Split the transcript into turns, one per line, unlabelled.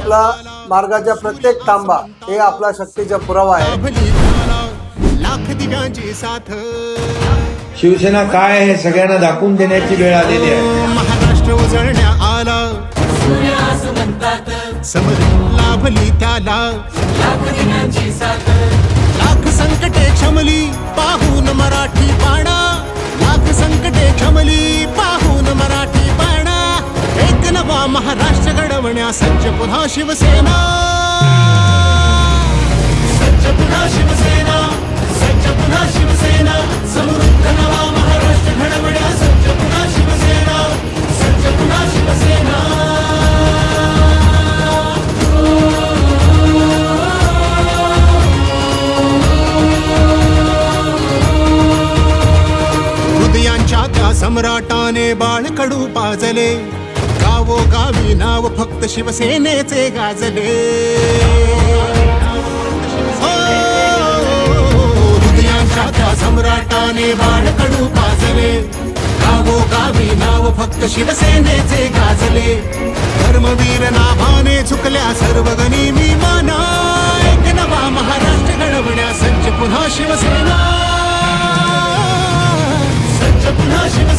आपला मार्गाच्या प्रत्येक तांबा हे आपला शक्तीचा पुरावा आहे.
लाख दिव्यांची साथ,
शिवसेना काय आहे सगळ्यांना दाखवून देण्याची वेळ आलेली आहे.
महाराष्ट्र उजळण्या आला, समर लाभली त्याला, लाख संकटे क्षमली पाहून मराठी बाणा, लाख संकटे क्षमली पाहून मराठी बाणा, एक नवा महाराष्ट्र घडवण्या सज्ज पुन्हा शिवसेना, सज्ज पुन्हा शिवसेना, सज्ज पुन्हा शिवसेना, समृद्ध नवा महाराष्ट्र घडवण्या सज्ज पुन्हा शिवसेना, सज्ज पुन्हा शिवसेना. हृदयांच्या त्या सम्राटाने बाळकडू पाजले, गावोगावी नाव फक्त शिवसेनेचे गाजले. हृदयांच्या त्या सम्राटाने बाळकडू पाजले, गावोगावी नाव फक्त शिवसेनेचे गाजले. धर्मवीर नाभाने झुकल्या सर्व गनिमी माना, एक नवा महाराष्ट्र घडवण्या सज्ज पुन्हा शिवसेना, सज्ज पुन्हा शिवसेना.